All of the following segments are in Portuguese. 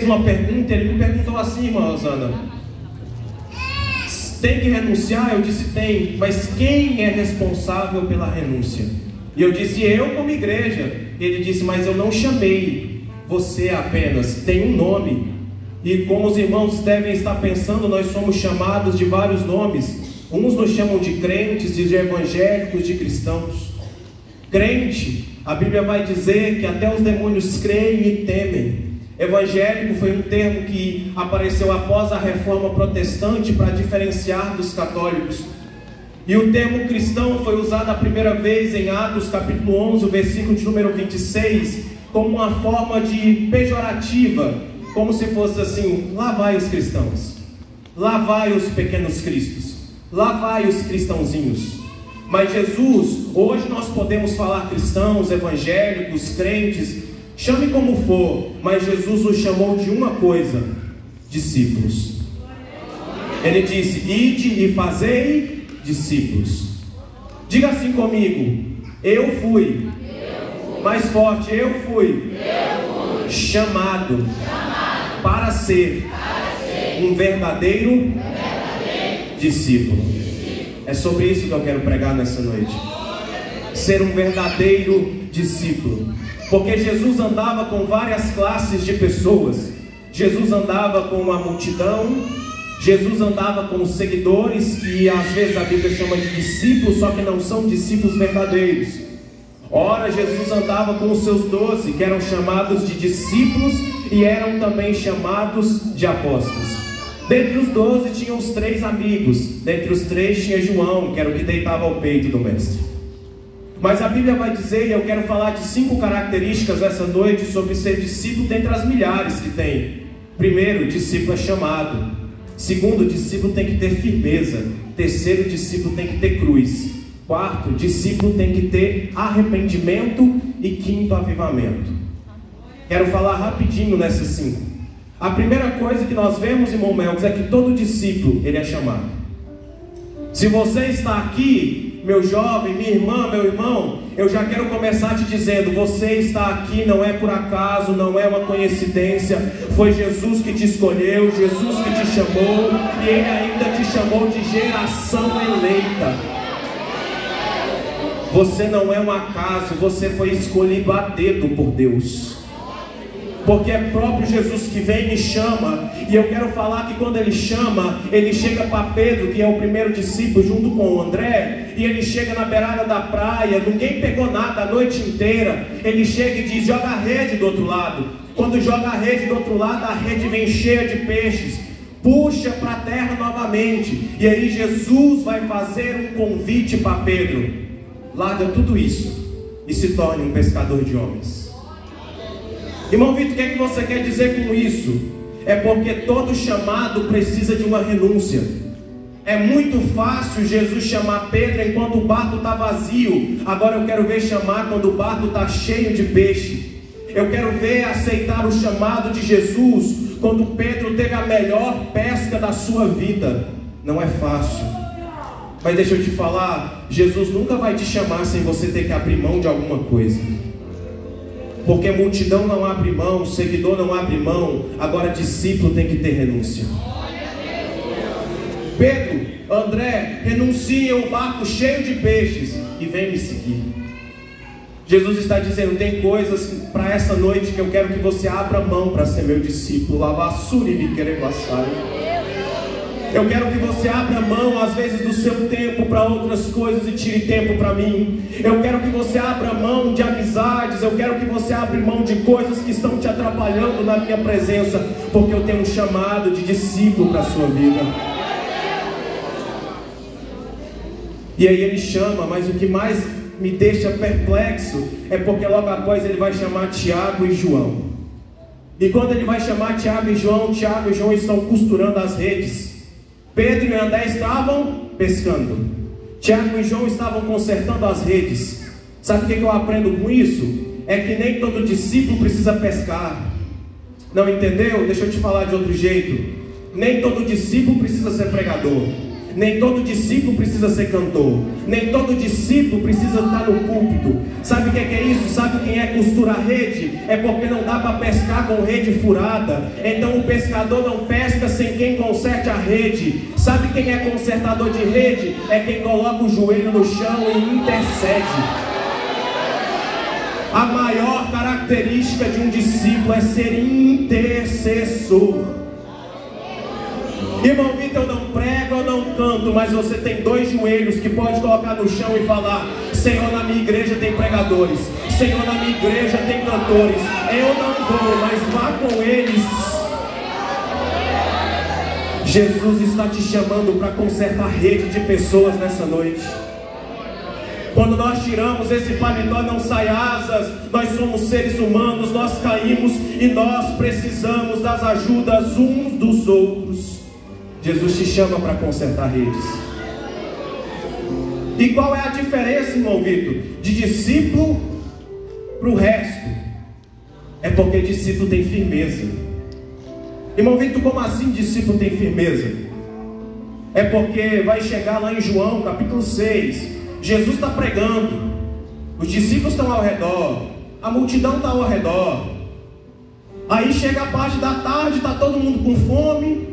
uma pergunta, ele me perguntou assim, irmã Rosana: tem que renunciar? Eu disse: tem, mas quem é responsável pela renúncia? E eu disse: eu como igreja. Ele disse: mas eu não chamei você apenas, tem um nome. E como os irmãos devem estar pensando, nós somos chamados de vários nomes. Uns nos chamam de crentes, de evangélicos, de cristãos. Crente, a Bíblia vai dizer que até os demônios creem e temem. Evangélico foi um termo que apareceu após a reforma protestante para diferenciar dos católicos. E o termo cristão foi usado a primeira vez em Atos capítulo 11, o versículo de número 26, como uma forma de pejorativa, como se fosse assim: lá vai os cristãos, lá vai os pequenos cristos, lá vai os cristãozinhos. Mas Jesus, hoje nós podemos falar cristãos, evangélicos, crentes, chame como for, mas Jesus nos chamou de uma coisa: discípulos. Ele disse: ide e fazei discípulos. Diga assim comigo: eu fui. Mais forte: eu fui chamado para ser um verdadeiro discípulo. É sobre isso que eu quero pregar nessa noite. Ser um verdadeiro discípulo. Porque Jesus andava com várias classes de pessoas. Jesus andava com uma multidão. Jesus andava com os seguidores, que às vezes a Bíblia chama de discípulos, só que não são discípulos verdadeiros. Ora, Jesus andava com os seus 12, que eram chamados de discípulos e eram também chamados de apóstolos. Dentre os 12 tinham os 3 amigos. Dentre os 3 tinha João, que era o que deitava ao peito do mestre. Mas a Bíblia vai dizer, e eu quero falar de 5 características essa noite sobre ser discípulo dentre as milhares que tem. Primeiro, discípulo é chamado. Segundo, discípulo tem que ter firmeza. Terceiro, discípulo tem que ter cruz. Quarto, discípulo tem que ter arrependimento. E quinto, avivamento. Quero falar rapidinho nessas 5. A primeira coisa que nós vemos, irmão Melks, é que todo discípulo, ele é chamado. Se você está aqui, meu jovem, minha irmã, meu irmão, eu já quero começar te dizendo: você está aqui não é por acaso, não é uma coincidência. Foi Jesus que te escolheu, Jesus que te chamou, e Ele ainda te chamou de geração eleita. Você não é um acaso, você foi escolhido a dedo por Deus. Porque é próprio Jesus que vem e chama. E eu quero falar que quando Ele chama, Ele chega para Pedro, que é o primeiro discípulo, junto com o André. E Ele chega na beirada da praia, ninguém pegou nada a noite inteira. Ele chega e diz: joga a rede do outro lado. Quando joga a rede do outro lado, a rede vem cheia de peixes. Puxa para a terra novamente. E aí Jesus vai fazer um convite para Pedro: larga tudo isso e se torne um pescador de homens. Irmão Vitor, o que é que você quer dizer com isso? É porque todo chamado precisa de uma renúncia. É muito fácil Jesus chamar Pedro enquanto o barco está vazio. Agora eu quero ver chamar quando o barco está cheio de peixe. Eu quero ver aceitar o chamado de Jesus quando Pedro teve a melhor pesca da sua vida. Não é fácil. Mas deixa eu te falar, Jesus nunca vai te chamar sem você ter que abrir mão de alguma coisa. Porque multidão não abre mão, seguidor não abre mão. Agora discípulo tem que ter renúncia. Pedro, André, renunciem o barco cheio de peixes e vem me seguir. Jesus está dizendo: tem coisas para essa noite que eu quero que você abra mão para ser meu discípulo. Eu quero que você abra mão, às vezes, do seu tempo para outras coisas e tire tempo para mim. Eu quero que você abra mão de amizades. Eu quero que você abra mão de coisas que estão te atrapalhando na minha presença, porque eu tenho um chamado de discípulo para a sua vida. E aí Ele chama, mas o que mais me deixa perplexo é porque logo após Ele vai chamar Tiago e João. E quando Ele vai chamar Tiago e João estão costurando as redes. Pedro e André estavam pescando. Tiago e João estavam consertando as redes. Sabe o que eu aprendo com isso? É que nem todo discípulo precisa pescar. Não entendeu? Deixa eu te falar de outro jeito. Nem todo discípulo precisa ser pregador. Nem todo discípulo precisa ser cantor. Nem todo discípulo precisa estar no púlpito. Sabe o que é isso? Sabe quem é costurar rede? É porque não dá para pescar com rede furada. Então o pescador não pesca sem quem conserte a rede. Sabe quem é consertador de rede? É quem coloca o joelho no chão e intercede. A maior característica de um discípulo é ser intercessor. Irmão Vitor, eu não prego, eu não canto, mas você tem 2 joelhos que pode colocar no chão e falar: Senhor, na minha igreja tem pregadores, Senhor, na minha igreja tem cantores. Eu não vou, mas vá com eles. Jesus está te chamando para consertar a rede de pessoas nessa noite. Quando nós tiramos esse paletó, não sai asas. Nós somos seres humanos, nós caímos e nós precisamos das ajudas uns dos outros. Jesus te chama para consertar redes. E qual é a diferença, irmão Vitor, de discípulo para o resto? É porque discípulo tem firmeza. Irmão Vitor, como assim discípulo tem firmeza? É porque vai chegar lá em João capítulo 6. Jesus está pregando, os discípulos estão ao redor, a multidão está ao redor. Aí chega a parte da tarde, está todo mundo com fome.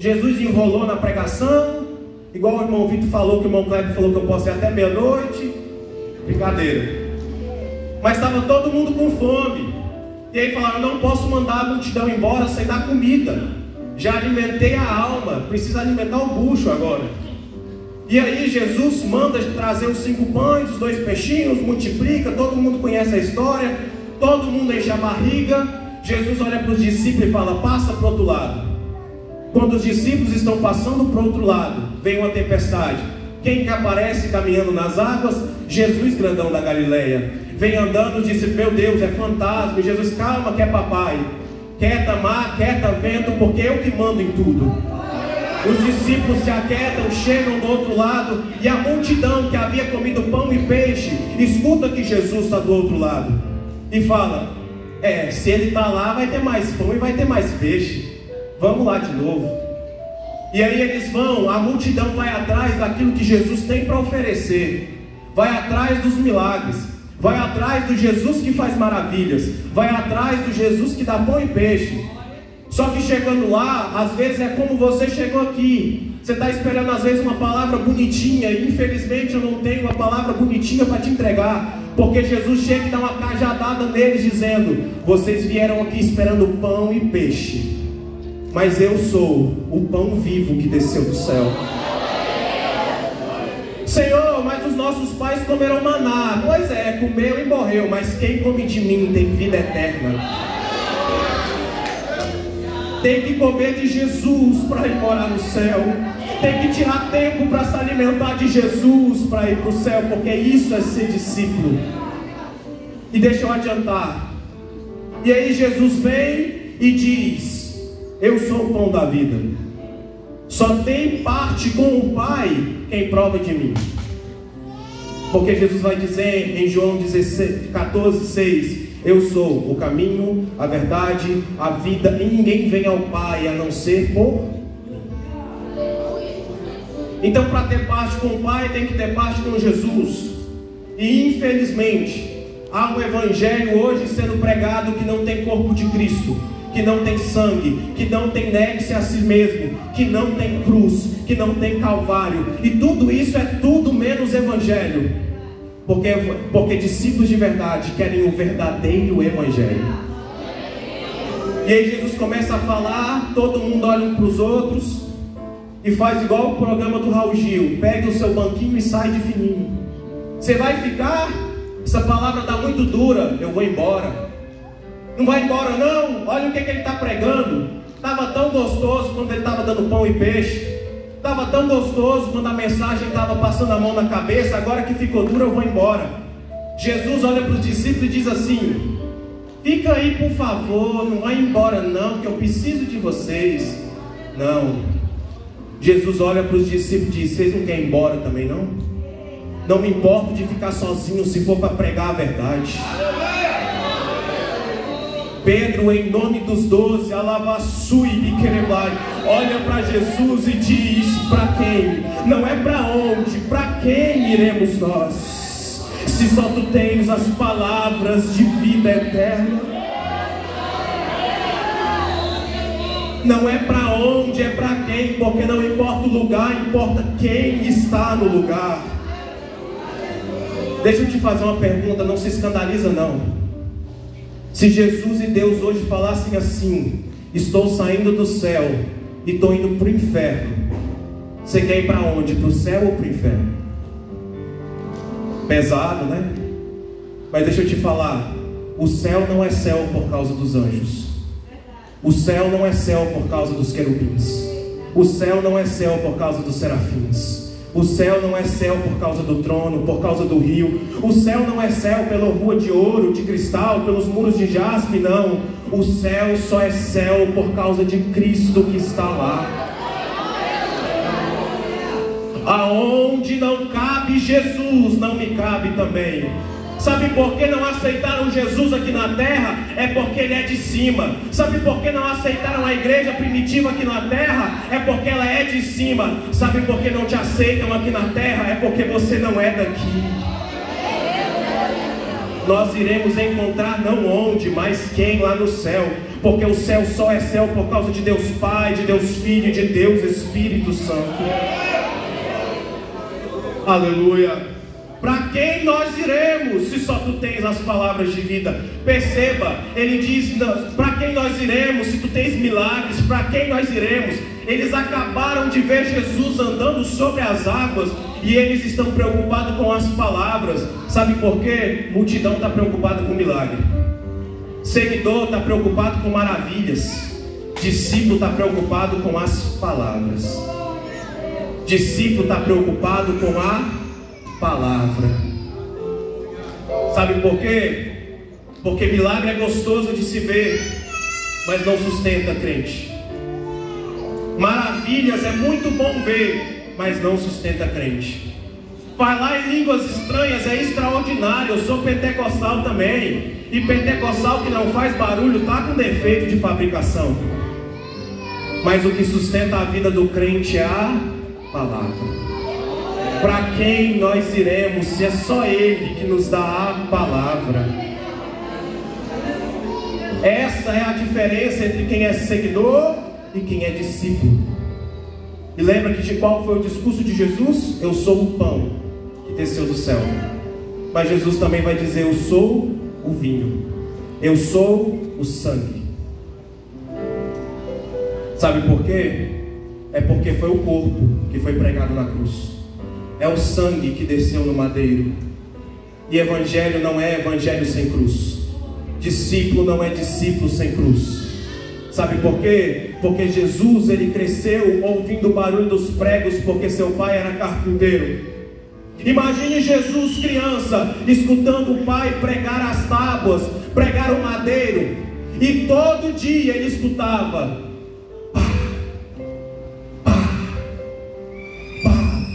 Jesus enrolou na pregação, igual o irmão Vitor falou, que o irmão Kleber falou que eu posso ir até meia-noite. Brincadeira. Mas estava todo mundo com fome. E aí falaram: não posso mandar a multidão embora sem dar comida. Já alimentei a alma, preciso alimentar o bucho agora. E aí Jesus manda trazer os 5 pães, os 2 peixinhos, multiplica, todo mundo conhece a história, todo mundo enche a barriga. Jesus olha para os discípulos e fala: passa para o outro lado. Quando os discípulos estão passando para o outro lado, vem uma tempestade. Quem que aparece caminhando nas águas? Jesus, grandão da Galileia. Vem andando, disse: meu Deus, é fantasma. E Jesus: calma que é papai. Quieta mar, quieta vento, porque eu que mando em tudo. Os discípulos se aquietam, chegam do outro lado, e a multidão que havia comido pão e peixe, escuta que Jesus está do outro lado, e fala: se ele está lá, vai ter mais pão e vai ter mais peixe. Vamos lá de novo. E aí eles vão, a multidão vai atrás daquilo que Jesus tem para oferecer, vai atrás dos milagres, vai atrás do Jesus que faz maravilhas, vai atrás do Jesus que dá pão e peixe. Só que chegando lá, às vezes é como você chegou aqui. Você está esperando às vezes uma palavra bonitinha, e infelizmente eu não tenho uma palavra bonitinha para te entregar, porque Jesus chega e dá uma cajadada neles dizendo: vocês vieram aqui esperando pão e peixe, mas eu sou o pão vivo que desceu do céu. Senhor, mas os nossos pais comeram maná. Pois é, comeu e morreu, mas quem come de mim tem vida eterna. Tem que comer de Jesus para ir morar no céu. Tem que tirar tempo para se alimentar de Jesus para ir para o céu, porque isso é ser discípulo. E deixa eu adiantar. E aí Jesus vem e diz: eu sou o pão da vida. Só tem parte com o Pai quem prova de mim. Porque Jesus vai dizer em João 14:6: eu sou o caminho, a verdade, a vida, e ninguém vem ao Pai a não ser por mim. Então, para ter parte com o Pai, tem que ter parte com Jesus. E infelizmente há um evangelho hoje sendo pregado que não tem corpo de Cristo, que não tem sangue, que não tem negue-se a si mesmo, que não tem cruz, que não tem calvário. E tudo isso é tudo menos evangelho. Porque discípulos de verdade querem o verdadeiro evangelho. E aí Jesus começa a falar, todo mundo olha um para os outros e faz igual o programa do Raul Gil: pegue o seu banquinho e sai de fininho. Você vai ficar? Essa palavra está muito dura, eu vou embora. Não vai embora não? Olha o que ele está pregando. Estava tão gostoso quando ele estava dando pão e peixe. Estava tão gostoso quando a mensagem estava passando a mão na cabeça. Agora que ficou dura, eu vou embora. Jesus olha para os discípulos e diz assim: fica aí por favor, não vai embora não, que eu preciso de vocês. Não. Jesus olha para os discípulos e diz: vocês não querem ir embora também não? Não me importo de ficar sozinho se for para pregar a verdade. Pedro, em nome dos 12, alavassui e querebai, olha para Jesus e diz: para quem? Não é para onde, para quem iremos nós? Se só tu tens as palavras de vida eterna. Não é para onde, é para quem, porque não importa o lugar, importa quem está no lugar. Deixa eu te fazer uma pergunta, não se escandaliza não. Se Jesus e Deus hoje falassem assim: estou saindo do céu e estou indo para o inferno, você quer ir para onde? Para o céu ou para o inferno? Pesado, né? Mas deixa eu te falar, o céu não é céu por causa dos anjos. O céu não é céu por causa dos querubins. O céu não é céu por causa dos serafins. O céu não é céu por causa do trono, por causa do rio. O céu não é céu pela rua de ouro, de cristal, pelos muros de jaspe, não. O céu só é céu por causa de Cristo que está lá. Aonde não cabe Jesus, não me cabe também. Sabe por que não aceitaram Jesus aqui na terra? É porque Ele é de cima. Sabe por que não aceitaram a igreja primitiva aqui na terra? É porque ela é de cima. Sabe por que não te aceitam aqui na terra? É porque você não é daqui. Nós iremos encontrar não onde, mas quem lá no céu. Porque o céu só é céu por causa de Deus Pai, de Deus Filho e de Deus Espírito Santo. Aleluia. Para quem nós iremos, se só tu tens as palavras de vida? Perceba, ele diz: para quem nós iremos, se tu tens milagres? Para quem nós iremos? Eles acabaram de ver Jesus andando sobre as águas e eles estão preocupados com as palavras. Sabe por quê? Multidão está preocupada com milagre, seguidor está preocupado com maravilhas, discípulo está preocupado com as palavras. Discípulo está preocupado com a palavra. Sabe por quê? Porque milagre é gostoso de se ver, mas não sustenta crente. Maravilhas é muito bom ver, mas não sustenta crente. Falar em línguas estranhas é extraordinário. Eu sou pentecostal também, e pentecostal que não faz barulho está com defeito de fabricação. Mas o que sustenta a vida do crente é a palavra. Para quem nós iremos, se é só Ele que nos dá a palavra? Essa é a diferença entre quem é seguidor e quem é discípulo. E lembra que de qual foi o discurso de Jesus? Eu sou o pão que desceu do céu. Mas Jesus também vai dizer: eu sou o vinho, eu sou o sangue. Sabe por quê? É porque foi o corpo que foi pregado na cruz. É o sangue que desceu no madeiro. E evangelho não é evangelho sem cruz. Discípulo não é discípulo sem cruz. Sabe por quê? Porque Jesus, ele cresceu ouvindo o barulho dos pregos, porque seu pai era carpinteiro. Imagine Jesus criança, escutando o pai pregar as tábuas, pregar o madeiro. E todo dia ele escutava: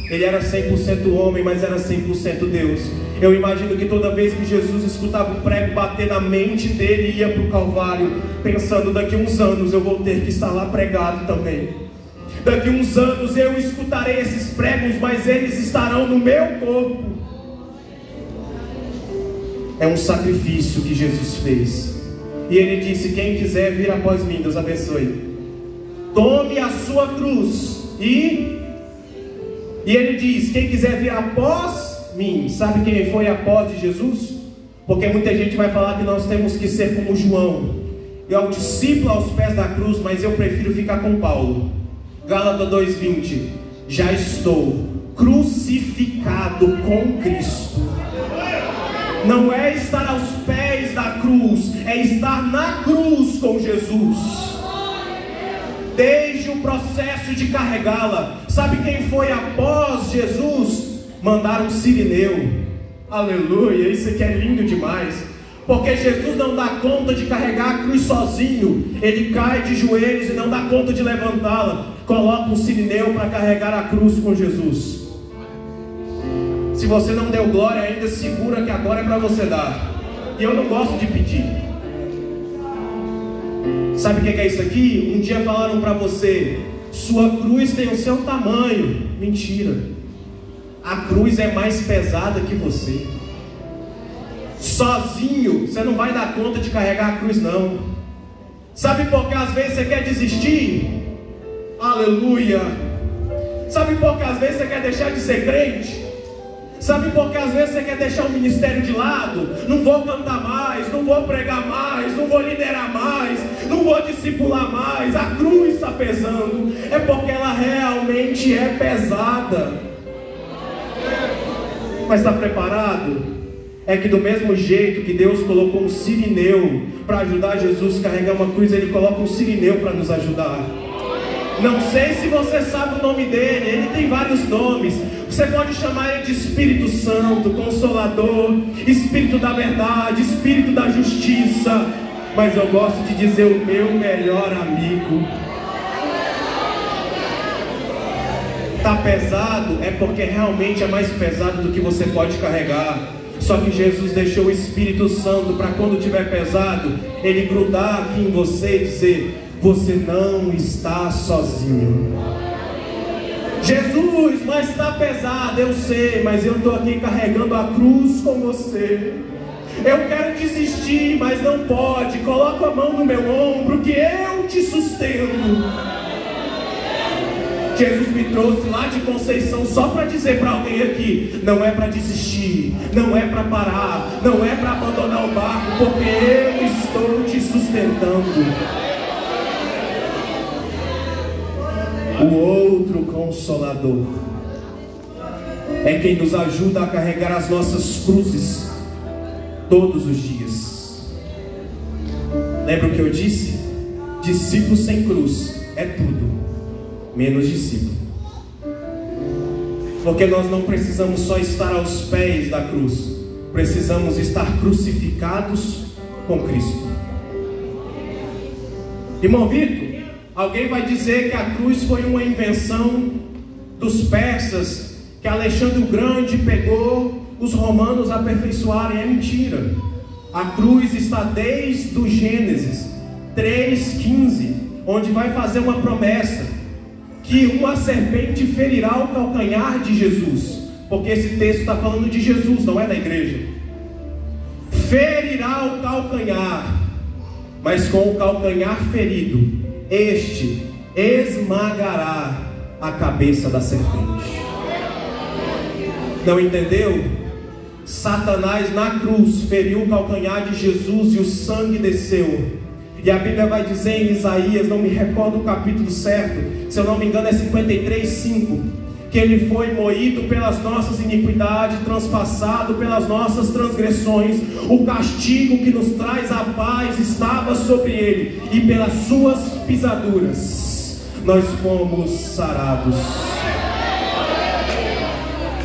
Ele era 100% homem, mas era 100% Deus. Eu imagino que toda vez que Jesus escutava o prego bater na mente dele, ia para o Calvário, pensando: daqui uns anos eu vou ter que estar lá pregado também. Daqui uns anos eu escutarei esses pregos, mas eles estarão no meu corpo. É um sacrifício que Jesus fez. E ele disse: quem quiser vir após mim, Deus abençoe, tome a sua cruz e ele diz: quem quiser vir após mim. Sabe quem foi após de Jesus? Porque muita gente vai falar que nós temos que ser como João, e é o discípulo aos pés da cruz, mas eu prefiro ficar com Paulo. Gálatas 2:20: já estou crucificado com Cristo. Não é estar aos pés da cruz, é estar na cruz com Jesus. Desde o processo de carregá-la. Sabe quem foi após Jesus? Mandaram um sirineu. Aleluia, isso aqui é lindo demais. Porque Jesus não dá conta de carregar a cruz sozinho. Ele cai de joelhos e não dá conta de levantá-la. Coloca um sirineu para carregar a cruz com Jesus. Se você não deu glória ainda, segura que agora é para você dar. E eu não gosto de pedir. Sabe o que é isso aqui? Um dia falaram para você: sua cruz tem o seu tamanho. Mentira. A cruz é mais pesada que você. Sozinho você não vai dar conta de carregar a cruz, não. Sabe por que às vezes você quer desistir? Aleluia. Sabe por que às vezes você quer deixar de ser crente? Sabe por que às vezes você quer deixar o ministério de lado? Não vou cantar mais, não vou pregar mais, não vou liderar mais, não vou discipular mais. A cruz está pesando. É porque ela realmente é pesada. Mas está preparado? É que do mesmo jeito que Deus colocou um sirineu para ajudar Jesus a carregar uma cruz, Ele coloca um sirineu para nos ajudar. Não sei se você sabe o nome dele, ele tem vários nomes. Você pode chamar ele de Espírito Santo, Consolador, Espírito da Verdade, Espírito da Justiça. Mas eu gosto de dizer o meu melhor amigo. Está pesado, é porque realmente é mais pesado do que você pode carregar. Só que Jesus deixou o Espírito Santo para quando tiver pesado, ele grudar aqui em você e dizer: você não está sozinho. Jesus, mas está pesado, eu sei, mas eu estou aqui carregando a cruz com você. Eu quero desistir, mas não pode. Coloca a mão no meu ombro que eu te sustento. Jesus me trouxe lá de Conceição só para dizer para alguém aqui: não é para desistir, não é para parar, não é para abandonar o barco, porque eu estou te sustentando. O outro Consolador é quem nos ajuda a carregar as nossas cruzes todos os dias. Lembra o que eu disse? Discípulo sem cruz é tudo menos discípulo. Porque nós não precisamos só estar aos pés da cruz, precisamos estar crucificados com Cristo. Irmão Vitor, alguém vai dizer que a cruz foi uma invenção dos persas, que Alexandre o Grande pegou os romanos aperfeiçoarem. É mentira. A cruz está desde o Gênesis 3,15, onde vai fazer uma promessa que uma serpente ferirá o calcanhar de Jesus, porque esse texto está falando de Jesus, não é da igreja. Ferirá o calcanhar, mas com o calcanhar ferido, este esmagará a cabeça da serpente. Não entendeu? Satanás na cruz feriu o calcanhar de Jesus e o sangue desceu. E a Bíblia vai dizer em Isaías, não me recordo o capítulo certo, se eu não me engano é 53:5, que ele foi moído pelas nossas iniquidades, transpassado pelas nossas transgressões. O castigo que nos traz a paz estava sobre ele, e pelas suas pisaduras nós fomos sarados.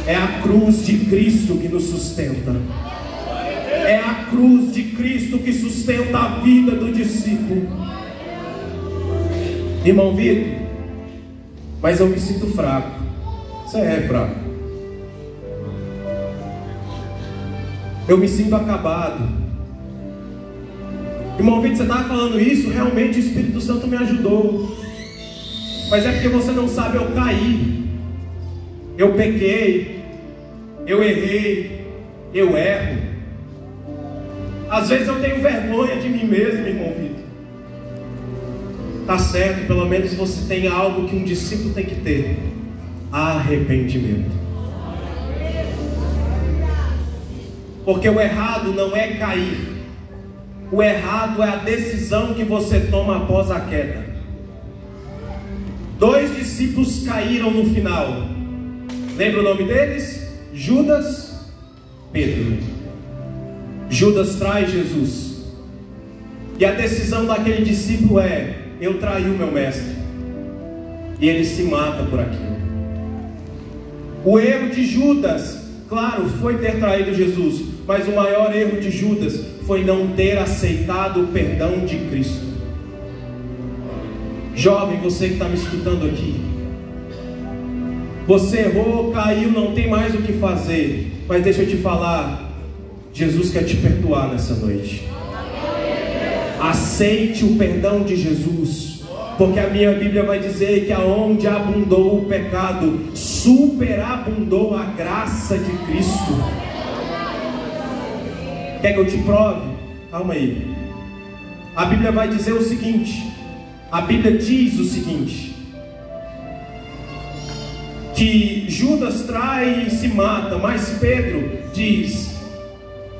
É a cruz de Cristo que nos sustenta. É a cruz de Cristo que sustenta a vida do discípulo. Irmão Vitor, mas eu me sinto fraco. Você é fraco. Eu me sinto acabado. Irmão Vitor, você estava falando isso, realmente o Espírito Santo me ajudou. Mas é porque você não sabe, eu caí, eu pequei, eu errei, eu erro. Às vezes eu tenho vergonha de mim mesmo, irmão Vitor. Tá certo, pelo menos você tem algo que um discípulo tem que ter: arrependimento. Porque o errado não é cair, o errado é a decisão que você toma após a queda. 2 discípulos caíram no final. Lembra o nome deles? Judas, Pedro. Judas trai Jesus, e a decisão daquele discípulo é: eu traí o meu mestre, e ele se mata por aquilo. O erro de Judas, claro, foi ter traído Jesus, mas o maior erro de Judas foi não ter aceitado o perdão de Cristo. Jovem, você que está me escutando aqui, você errou, caiu, não tem mais o que fazer, mas deixa eu te falar, Jesus quer te perdoar nessa noite. Aceite o perdão de Jesus, porque a minha Bíblia vai dizer que aonde abundou o pecado, superabundou a graça de Cristo. Quer que eu te prove? Calma aí. A Bíblia vai dizer o seguinte, a Bíblia diz o seguinte, que Judas trai e se mata, mas Pedro diz: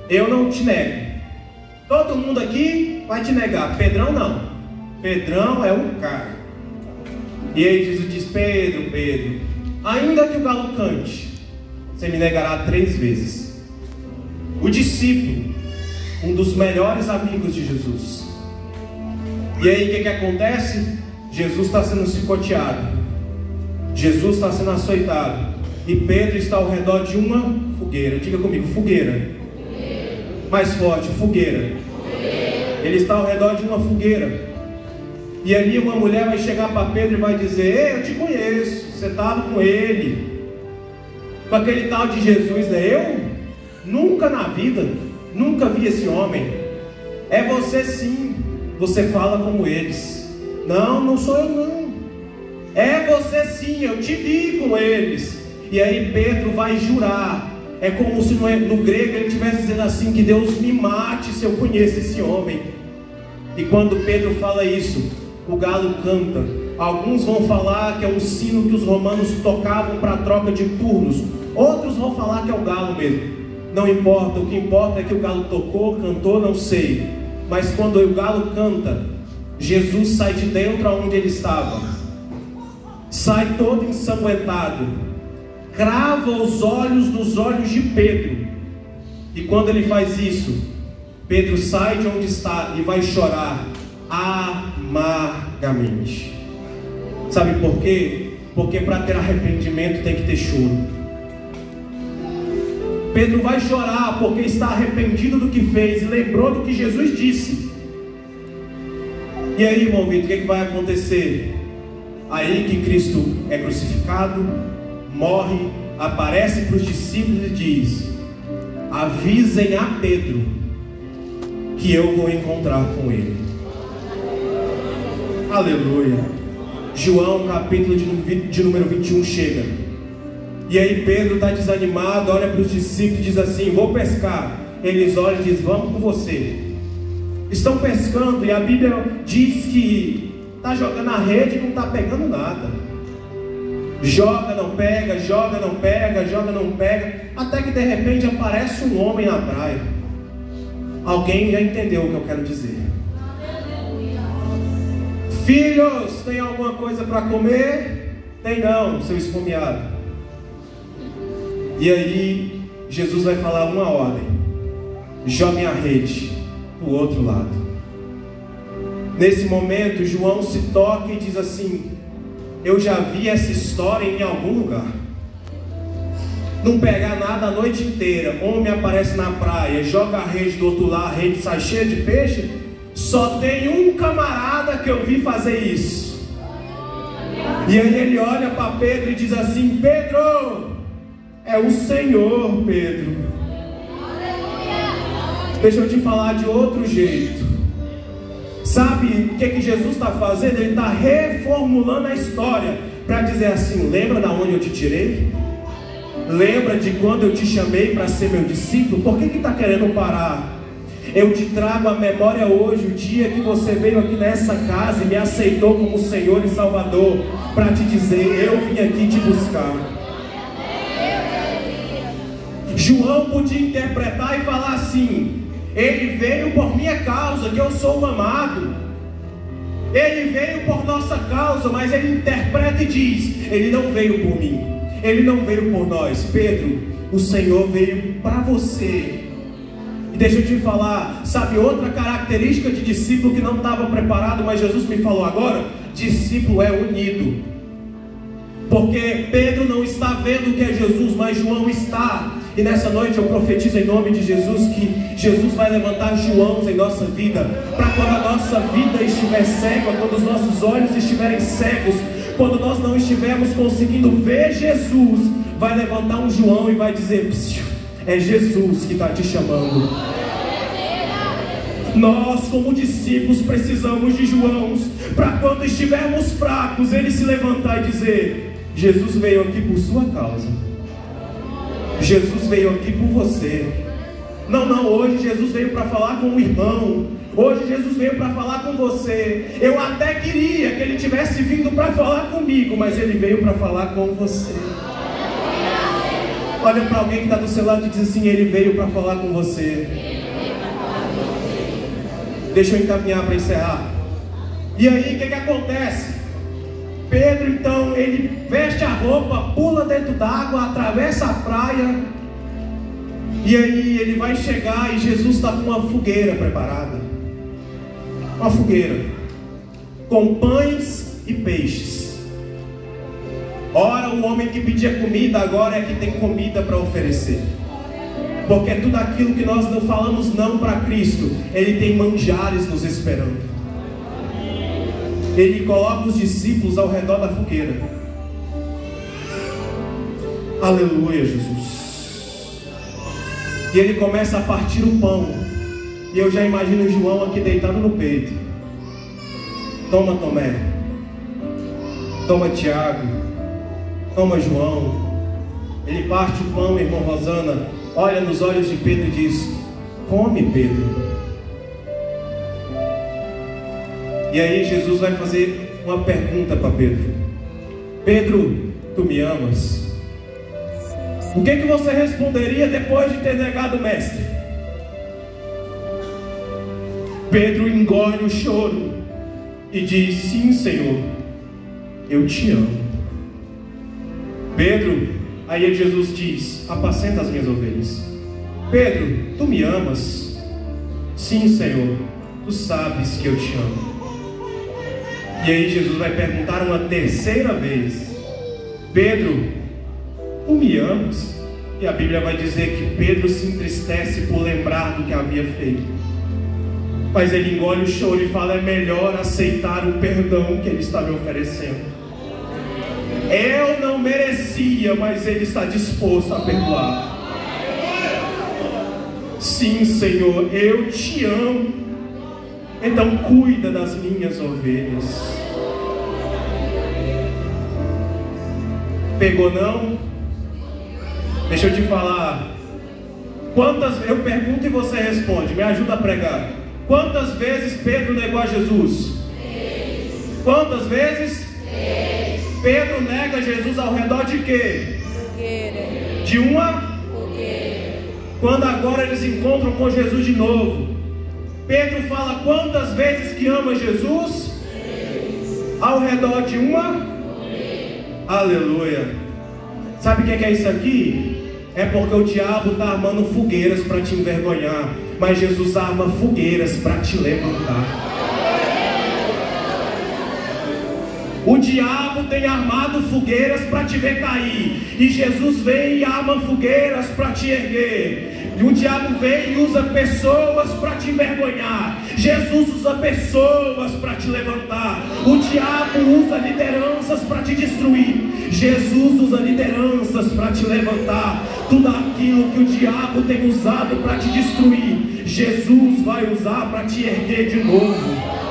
eu não te nego. Todo mundo aqui vai te negar, Pedrão não. Pedrão é o cara. E aí Jesus diz: Pedro, ainda que o galo cante, você me negará 3 vezes. O discípulo, um dos melhores amigos de Jesus. E aí o que acontece? Jesus está sendo chicoteado, Jesus está sendo açoitado, e Pedro está ao redor de uma fogueira. Diga comigo: fogueira. Mais forte: fogueira. Ele está ao redor de uma fogueira. E ali uma mulher vai chegar para Pedro e vai dizer: ei, eu te conheço, você estava com ele, com aquele tal de Jesus, né? Eu? Nunca na vida, nunca vi esse homem. É você sim, você fala como eles. Não, não sou eu não. É você sim, eu te vi com eles. E aí Pedro vai jurar. É como se no grego ele estivesse dizendo assim: que Deus me mate se eu conheço esse homem. E quando Pedro fala isso, o galo canta. Alguns vão falar que é um sino que os romanos tocavam para a troca de turnos. Outros vão falar que é o galo mesmo. Não importa, o que importa é que o galo tocou, cantou, não sei. Mas quando o galo canta, Jesus sai de dentro aonde ele estava, sai todo ensanguentado, crava os olhos nos olhos de Pedro. E quando ele faz isso, Pedro sai de onde está e vai chorar amargamente. Sabe por quê? Porque para ter arrependimento tem que ter choro. Pedro vai chorar porque está arrependido do que fez e lembrou do que Jesus disse. E aí, irmão Vitor, o que vai acontecer? Aí que Cristo é crucificado, morre, aparece para os discípulos e diz: avisem a Pedro que eu vou encontrar com ele. Aleluia. João capítulo de número 21 chega. E aí Pedro está desanimado, olha para os discípulos e diz assim: vou pescar. Eles olham e dizem: vamos com você. Estão pescando e a Bíblia diz que está jogando a rede e não está pegando nada. Joga, não pega, joga, não pega, joga, não pega, até que de repente aparece um homem na praia. Alguém já entendeu o que eu quero dizer? Filhos, tem alguma coisa para comer? Tem não, seu esfomeado. E aí Jesus vai falar uma ordem: joguem a rede para o outro lado. Nesse momento João se toca e diz assim: eu já vi essa história em algum lugar. Não pegar nada a noite inteira, homem aparece na praia, joga a rede do outro lado, a rede sai cheia de peixe. Só tem um camarada que eu vi fazer isso. E aí ele olha para Pedro e diz assim: Pedro, é o Senhor, Pedro. Deixa eu te falar de outro jeito. Sabe o que Jesus está fazendo? Ele está reformulando a história para dizer assim: lembra de onde eu te tirei? Lembra de quando eu te chamei para ser meu discípulo? Por que está querendo parar? Eu te trago à memória hoje o dia que você veio aqui nessa casa e me aceitou como Senhor e Salvador, para te dizer: eu vim aqui te buscar. João podia interpretar e falar assim: ele veio por minha causa, que eu sou o amado. Ele veio por nossa causa, mas ele interpreta e diz: ele não veio por mim, ele não veio por nós. Pedro, o Senhor veio para você. E deixa eu te falar, sabe outra característica de discípulo que não estava preparado, mas Jesus me falou agora? Discípulo é unido. Porque Pedro não está vendo o que é Jesus, mas João está. E nessa noite eu profetizo em nome de Jesus que Jesus vai levantar Joãos em nossa vida, para quando a nossa vida estiver cega, quando os nossos olhos estiverem cegos, quando nós não estivermos conseguindo ver Jesus, vai levantar um João e vai dizer: é Jesus que está te chamando. Nós, como discípulos, precisamos de Joãos, para quando estivermos fracos, ele se levantar e dizer: Jesus veio aqui por sua causa, Jesus veio aqui por você. Não, hoje Jesus veio para falar com o irmão, hoje Jesus veio para falar com você. Eu até queria que ele tivesse vindo para falar comigo, mas ele veio para falar com você. Olha para alguém que está do seu lado e diz assim: ele veio para falar com você. Deixa eu encaminhar para encerrar. E aí, o que acontece? Pedro, então, ele veste a roupa, pula dentro d'água, atravessa a praia, e aí ele vai chegar e Jesus está com uma fogueira preparada. Uma fogueira com pães e peixes. Ora, o homem que pedia comida agora é que tem comida para oferecer. Porque tudo aquilo que nós não falamos não para Cristo, Ele tem manjares nos esperando. Ele coloca os discípulos ao redor da fogueira. Aleluia, Jesus. E ele começa a partir o pão. E eu já imagino João aqui deitado no peito. Toma Tomé, toma Tiago, toma João. Ele parte o pão, irmão Rosana, olha nos olhos de Pedro e diz: come, Pedro. E aí Jesus vai fazer uma pergunta para Pedro: Pedro, tu me amas? O que você responderia depois de ter negado o mestre? Pedro engole o choro e diz: sim, Senhor, eu te amo. Pedro, aí Jesus diz: apacenta as minhas ovelhas. Pedro, tu me amas? Sim, Senhor, tu sabes que eu te amo. E aí Jesus vai perguntar uma terceira vez: Pedro, tu me amas? E a Bíblia vai dizer que Pedro se entristece por lembrar do que havia feito. Mas ele engole o choro e fala: é melhor aceitar o perdão que ele está me oferecendo. Eu não merecia, mas ele está disposto a perdoar. Sim, Senhor, eu te amo. Então cuida das minhas ovelhas. Pegou não? Deixa eu te falar. Eu pergunto e você responde. Me ajuda a pregar. Quantas vezes Pedro negou a Jesus? 3. Quantas vezes? 3. Pedro nega Jesus ao redor de quê? Fogueira. De uma? Fogueira. Quando agora eles encontram com Jesus de novo, Pedro fala quantas vezes que ama Jesus? 3. Ao redor de uma? Fogueira. Aleluia. Sabe o que é isso aqui? É porque o diabo está armando fogueiras para te envergonhar, mas Jesus arma fogueiras para te levantar. O diabo tem armado fogueiras para te ver cair, e Jesus vem e arma fogueiras para te erguer. E o diabo vem e usa pessoas para te envergonhar, Jesus usa pessoas para te levantar. O diabo usa lideranças para te destruir, Jesus usa lideranças para te levantar. Tudo aquilo que o diabo tem usado para te destruir, Jesus vai usar para te erguer de novo.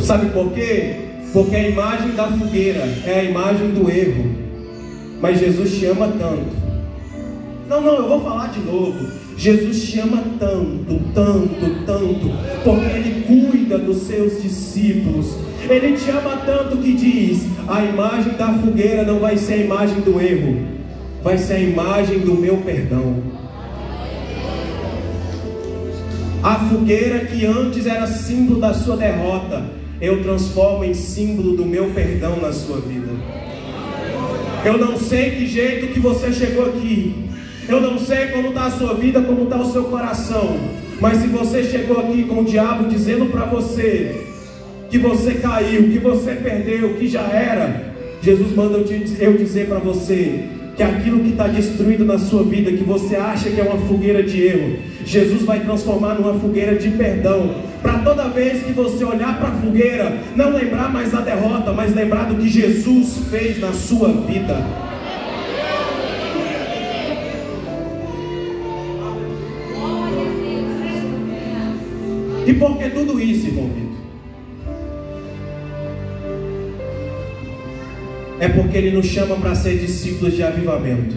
Sabe por quê? Porque a imagem da fogueira é a imagem do erro. Mas Jesus te ama tanto. Não, eu vou falar de novo. Jesus te ama tanto, tanto, tanto, porque Ele cuida dos seus discípulos. Ele te ama tanto que diz: a imagem da fogueira não vai ser a imagem do erro, vai ser a imagem do meu perdão. A fogueira que antes era símbolo da sua derrota, eu transformo em símbolo do meu perdão na sua vida. Eu não sei que jeito que você chegou aqui, eu não sei como está a sua vida, como está o seu coração, mas se você chegou aqui com o diabo dizendo para você que você caiu, que você perdeu, que já era, Jesus manda eu dizer para você que aquilo que está destruído na sua vida, que você acha que é uma fogueira de erro, Jesus vai transformar numa fogueira de perdão, para toda vez que você olhar para a fogueira, não lembrar mais da derrota, mas lembrar do que Jesus fez na sua vida. E por que tudo isso, irmão Vitor? É porque Ele nos chama para ser discípulos de avivamento.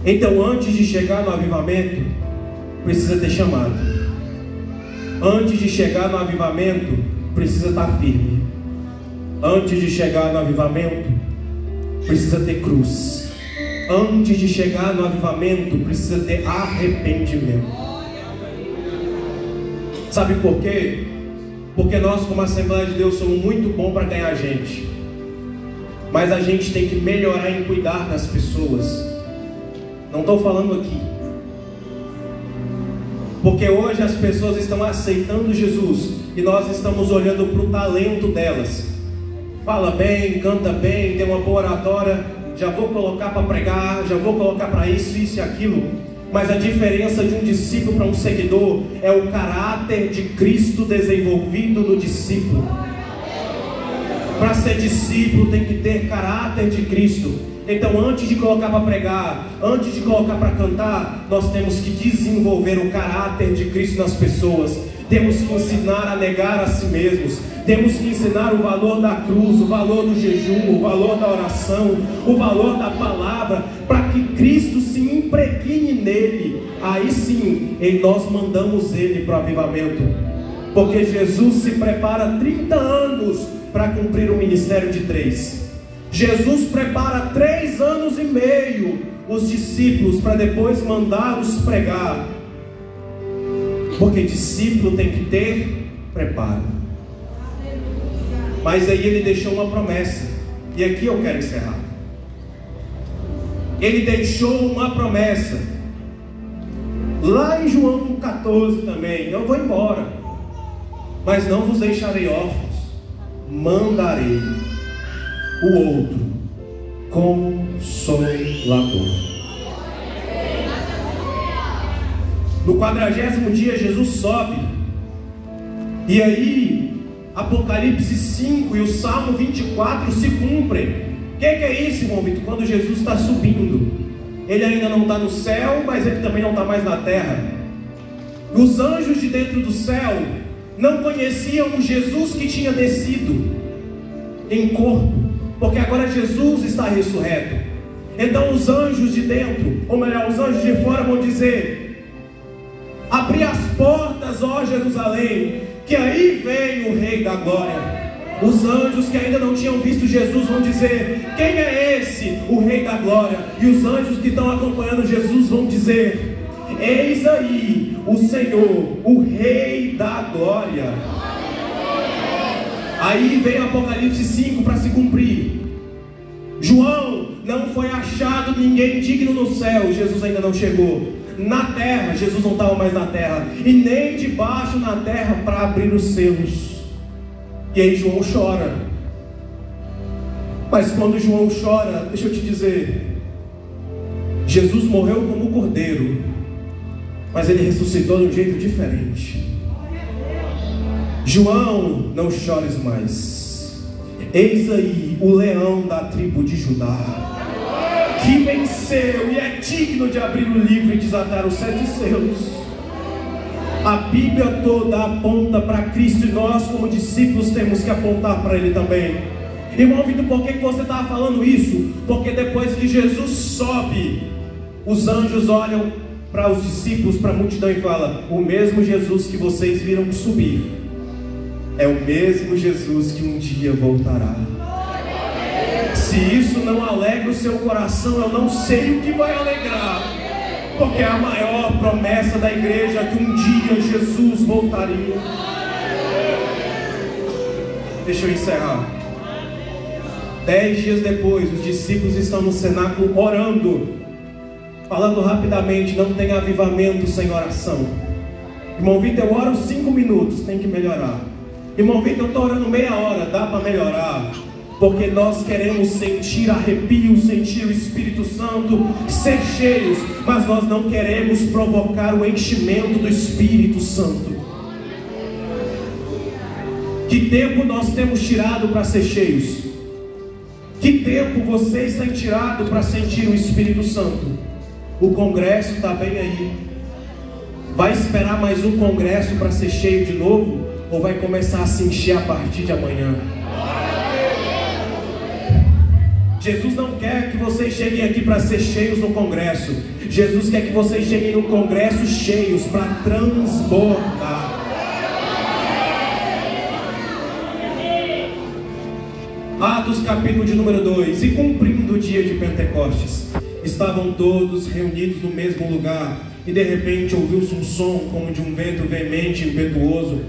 Então, antes de chegar no avivamento, precisa ter chamado. Antes de chegar no avivamento, precisa estar firme. Antes de chegar no avivamento, precisa ter cruz. Antes de chegar no avivamento, precisa ter arrependimento. Sabe por quê? Porque nós, como Assembleia de Deus, somos muito bons para ganhar gente. Mas a gente tem que melhorar em cuidar das pessoas. Não estou falando aqui. Porque hoje as pessoas estão aceitando Jesus e nós estamos olhando para o talento delas. Fala bem, canta bem, tem uma boa oratória, já vou colocar para pregar, já vou colocar para isso e aquilo. Mas a diferença de um discípulo para um seguidor é o caráter de Cristo desenvolvido no discípulo. Para ser discípulo tem que ter caráter de Cristo. Então, antes de colocar para pregar, antes de colocar para cantar, nós temos que desenvolver o caráter de Cristo nas pessoas. Temos que ensinar a negar a si mesmos. Temos que ensinar o valor da cruz, o valor do jejum, o valor da oração, o valor da palavra, para que Cristo se impregne nele. Aí sim, nós mandamos ele para o avivamento. Porque Jesus se prepara 30 anos para cumprir o ministério de 3. Jesus prepara 3 anos e meio os discípulos para depois mandá-los pregar. Porque discípulo tem que ter preparo. Mas aí ele deixou uma promessa. E aqui eu quero encerrar. Ele deixou uma promessa. Lá em João 14 também. Eu vou embora, mas não vos deixarei órfãos. Mandarei o outro Consolador. No 40º dia Jesus sobe. E aí Apocalipse 5 e o Salmo 24 se cumprem. O que é isso, irmão Vitor? Quando Jesus está subindo, ele ainda não está no céu, mas ele também não está mais na terra. Os anjos de dentro do céu não conheciam o Jesus que tinha descido em corpo, porque agora Jesus está ressurreto. Então os anjos de dentro, ou melhor, os anjos de fora vão dizer: abri as portas, ó Jerusalém, que aí vem o Rei da Glória. Os anjos que ainda não tinham visto Jesus vão dizer: quem é esse, o Rei da Glória? E os anjos que estão acompanhando Jesus vão dizer: eis aí o Senhor, o Rei da Glória. Aí vem Apocalipse 5 para se cumprir. João, não foi achado ninguém digno no céu, Jesus ainda não chegou. Na terra, Jesus não estava mais na terra, e nem debaixo na terra para abrir os selos. E aí João chora. Mas quando João chora, deixa eu te dizer, Jesus morreu como cordeiro, mas ele ressuscitou de um jeito diferente. João, não chores mais. Eis aí o leão da tribo de Judá, que venceu e é digno de abrir o livro e desatar os 7 selos. A Bíblia toda aponta para Cristo, e nós como discípulos temos que apontar para Ele também. Irmão Vitor, por que você estava falando isso? Porque depois que Jesus sobe, os anjos olham para os discípulos, para a multidão e falam: o mesmo Jesus que vocês viram subir é o mesmo Jesus que um dia voltará. Se isso não alegra o seu coração, eu não sei o que vai alegrar, porque é a maior promessa da igreja, que um dia Jesus voltaria. Deixa eu encerrar. 10 dias depois, os discípulos estão no cenáculo orando. Falando rapidamente, não tem avivamento sem oração. Irmão Vitor, eu oro 5 minutos, tem que melhorar. Irmão Vitor, eu estou orando meia hora, dá para melhorar. Porque nós queremos sentir arrepio, sentir o Espírito Santo, ser cheios, mas nós não queremos provocar o enchimento do Espírito Santo. Que tempo nós temos tirado para ser cheios? Que tempo vocês têm tirado para sentir o Espírito Santo? O congresso está bem aí. Vai esperar mais um congresso para ser cheio de novo? Ou vai começar a se encher a partir de amanhã? Jesus não quer que vocês cheguem aqui para ser cheios no congresso. Jesus quer que vocês cheguem no congresso cheios para transbordar. Atos capítulo de número 2. E cumprindo o dia de Pentecostes, estavam todos reunidos no mesmo lugar, e de repente ouviu-se um som como de um vento veemente e impetuoso,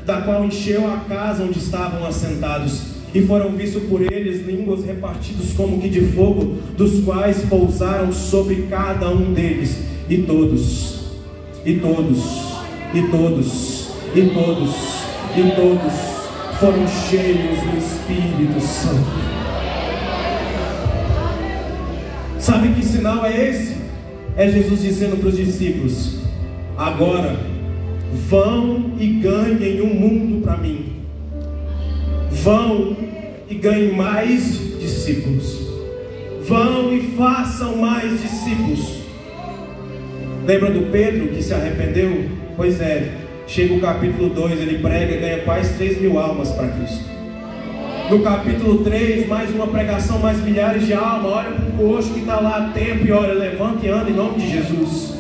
da qual encheu a casa onde estavam assentados. E foram vistos por eles línguas repartidas como que de fogo, dos quais pousaram sobre cada um deles. E todos foram cheios do Espírito Santo. Sabe que sinal é esse? É Jesus dizendo para os discípulos: agora vão e ganhem o mundo para mim. Vão e ganhem mais discípulos. Vão e façam mais discípulos. Lembra do Pedro que se arrependeu? Pois é, chega o capítulo 2, ele prega e ganha quase 3.000 almas para Cristo. No capítulo 3, mais uma pregação, mais milhares de almas. Olha para o coxo que está lá há tempo e olha, levanta e anda em nome de Jesus.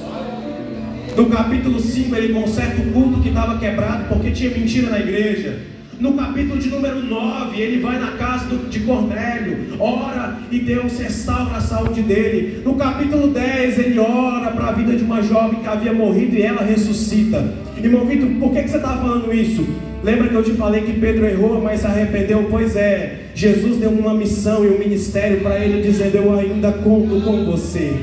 No capítulo 5, ele conserta o culto que estava quebrado porque tinha mentira na igreja. No capítulo de número 9, ele vai na casa de Cornélio, ora e Deus restaura a saúde dele. No capítulo 10, ele ora para a vida de uma jovem que havia morrido e ela ressuscita. Irmão Vitor, por que você está falando isso? Lembra que eu te falei que Pedro errou, mas se arrependeu? Pois é, Jesus deu uma missão e um ministério para ele, dizendo: eu ainda conto com você.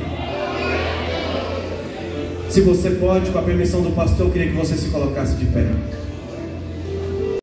Se você pode, com a permissão do pastor, eu queria que você se colocasse de pé.